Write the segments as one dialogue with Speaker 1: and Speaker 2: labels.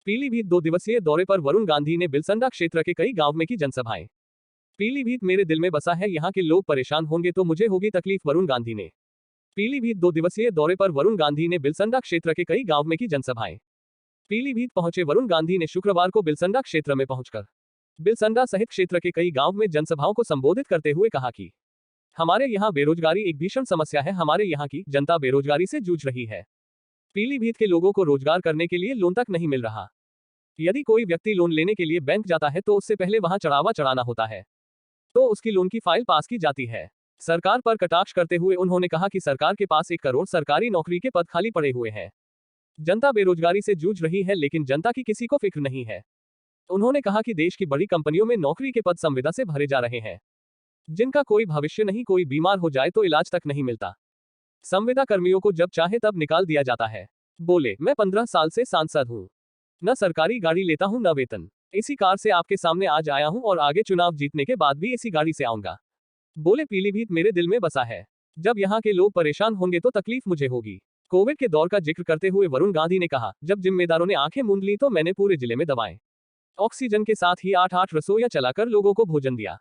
Speaker 1: पीलीभीत 2 दिवसीय दौरे पर वरुण गांधी ने बिलसंडा क्षेत्र के कई गांव में की जनसभाएं। पीलीभीत मेरे दिल में बसा है, यहाँ के लोग परेशान होंगे तो मुझे होगी तकलीफ, वरुण गांधी ने। पीलीभीत 2 दिवसीय दौरे पर वरुण गांधी ने बिलसंडा क्षेत्र के कई गांव में की जनसभाएं। पीलीभीत पहुंचे वरुण गांधी ने शुक्रवार को बिलसंडा क्षेत्र में पहुंचकर बिलसंडा सहित क्षेत्र के कई गांव में जनसभाओं को संबोधित करते हुए कहा कि हमारे यहाँ बेरोजगारी एक भीषण समस्या है, हमारे यहाँ की जनता बेरोजगारी से जूझ रही है। पीलीभीत के लोगों को रोजगार करने के लिए लोन तक नहीं मिल रहा। यदि कोई व्यक्ति लोन लेने के लिए बैंक जाता है तो उससे पहले वहां चढ़ावा चढ़ाना होता है, तो उसकी लोन की फाइल पास की जाती है। सरकार पर कटाक्ष करते हुए उन्होंने कहा कि सरकार के पास 1 करोड़ सरकारी नौकरी के पद खाली पड़े हुए हैं। जनता बेरोजगारी से जूझ रही है, लेकिन जनता की किसी को फिक्र नहीं है। उन्होंने कहा कि देश की बड़ी कंपनियों में नौकरी के पद संविदा से भरे जा रहे हैं, जिनका कोई भविष्य नहीं, कोई बीमार हो जाए तो इलाज तक नहीं मिलता। संविदा कर्मियों को जब चाहे तब निकाल दिया जाता है। बोले, मैं 15 साल से सांसद हूँ, न सरकारी गाड़ी लेता हूं न वेतन। इसी कार से आपके सामने आज आया हूं और आगे चुनाव जीतने के बाद भी इसी गाड़ी से आऊंगा। बोले, पीलीभीत मेरे दिल में बसा है, जब यहां के लोग परेशान होंगे तो तकलीफ मुझे होगी। कोविड के दौर का जिक्र करते हुए वरुण गांधी ने कहा, जब जिम्मेदारों ने आंखें मूंद ली तो मैंने पूरे जिले में दवाएं, ऑक्सीजन के साथ ही 8-8 रसोइयां चलाकर लोगों को भोजन दिया।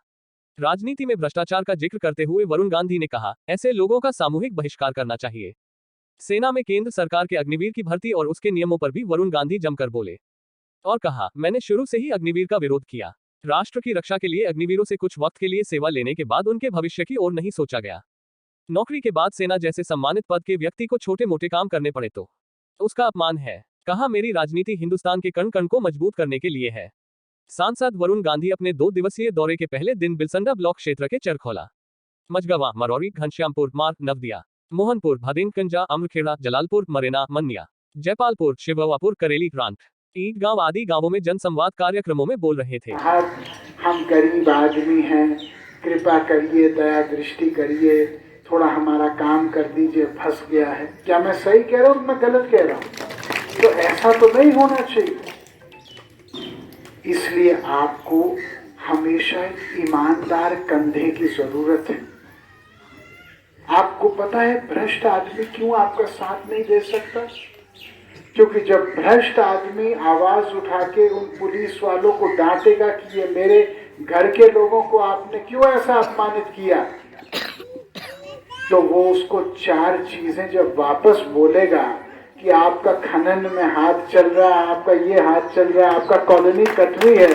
Speaker 1: राजनीति में भ्रष्टाचार का जिक्र करते हुए वरुण गांधी ने कहा, ऐसे लोगों का सामूहिक बहिष्कार करना चाहिए। सेना में केंद्र सरकार के अग्निवीर की भर्ती और उसके नियमों पर भी वरुण गांधी जमकर बोले और कहा, मैंने शुरू से ही अग्निवीर का विरोध किया। राष्ट्र की रक्षा के लिए अग्निवीरों से कुछ वक्त के लिए सेवा लेने के बाद उनके भविष्य की ओर नहीं सोचा गया। नौकरी के बाद सेना जैसे सम्मानित पद के व्यक्ति को छोटे मोटे काम करने पड़े तो उसका अपमान है। कहा, मेरी राजनीति हिंदुस्तान के कण कण को मजबूत करने के लिए है। सांसद वरुण गांधी अपने 2 दिवसीय दौरे के पहले दिन बिलसंडा ब्लॉक क्षेत्र के चरखोला, मझगवा, मरौरी, घनश्यामपुर, मार्ग, नवदिया, मोहनपुर, भदेनकंजा, अम्रखेड़ा, जलालपुर, मरेना, मनिया, जयपालपुर, शिववापुर, करेली, रांट, ईट गांव आदि गांवों में जनसंवाद कार्यक्रमों में बोल रहे थे।
Speaker 2: हम गरीब आदमी हैं, कृपा करिए, दया दृष्टि करिए, थोड़ा हमारा काम कर दीजिए, फंस गया है। क्या मैं सही कह रहा हूँ, मैं गलत कह रहा हूँ? तो ऐसा तो नहीं होना चाहिए। इसलिए आपको हमेशा ईमानदार कंधे की जरूरत है। आपको पता है भ्रष्ट आदमी क्यों आपका साथ नहीं दे सकता? क्योंकि जब भ्रष्ट आदमी आवाज उठा के उन पुलिस वालों को डांटेगा कि ये मेरे घर के लोगों को आपने क्यों ऐसा अपमानित किया, तो वो उसको 4 चीजें जब वापस बोलेगा कि आपका खनन में हाथ चल रहा है, आपका ये हाथ चल रहा है, आपका कॉलोनी कट रही है,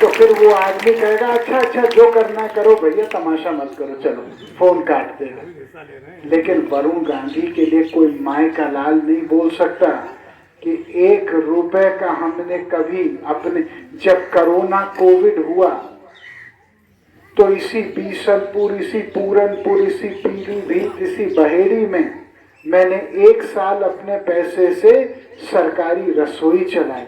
Speaker 2: तो फिर वो आदमी कहेगा, अच्छा जो करना करो भैया, तमाशा मत करो, चलो, फोन काट देगा। लेकिन वरुण गांधी के लिए कोई माय का लाल नहीं बोल सकता कि 1 रुपए का हमने कभी अपने, जब कोरोना कोविड हुआ तो इसी बीसलपुर, इसी पूरनपुर, इसी पीलीभीत, इसी बहेड़ी में मैंने 1 साल अपने पैसे से सरकारी रसोई चलाई।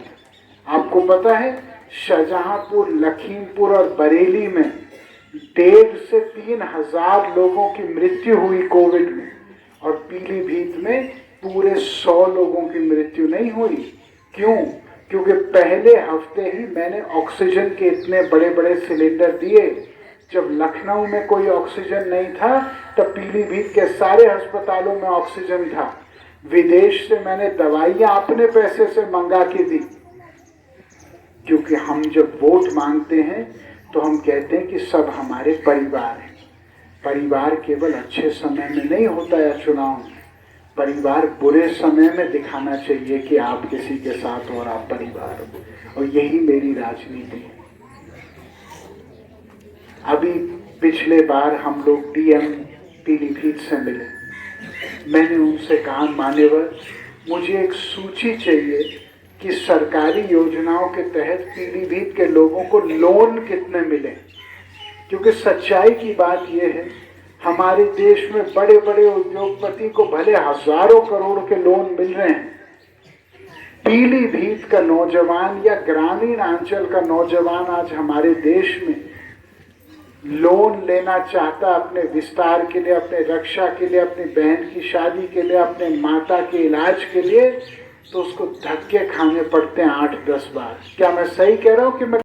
Speaker 2: आपको पता है शाहजहांपुर, लखीमपुर और बरेली में 1.5 से 3 हजार लोगों की मृत्यु हुई कोविड में, और पीलीभीत में पूरे 100 लोगों की मृत्यु नहीं हुई। क्यों? क्योंकि पहले हफ्ते ही मैंने ऑक्सीजन के इतने बड़े बड़े सिलेंडर दिए। जब लखनऊ में कोई ऑक्सीजन नहीं था तब पीलीभीत के सारे अस्पतालों में ऑक्सीजन था। विदेश से मैंने दवाइयां अपने पैसे से मंगा के दी, क्योंकि हम जब वोट मांगते हैं तो हम कहते हैं कि सब हमारे परिवार हैं। परिवार केवल अच्छे समय में नहीं होता है चुनाव में, परिवार बुरे समय में दिखाना चाहिए कि आप किसी के साथ और आप परिवार हो, और यही मेरी राजनीति है। अभी पिछले बार हम लोग डीएम पीलीभीत से मिले, मैंने उनसे कहा, मान्यवर, मुझे एक सूची चाहिए कि सरकारी योजनाओं के तहत पीलीभीत के लोगों को लोन कितने मिले। क्योंकि सच्चाई की बात यह है, हमारे देश में बड़े बड़े उद्योगपति को भले हजारों करोड़ के लोन मिल रहे हैं, पीलीभीत का नौजवान या ग्रामीण अंचल का नौजवान आज हमारे देश में लोन लेना चाहता अपने विस्तार के लिए, अपने रक्षा के लिए, अपनी बहन की शादी के लिए, अपने माता के इलाज के लिए, तो उसको धक्के खाने पड़ते हैं 8-10 बार। क्या मैं सही कह रहा हूँ कि मैं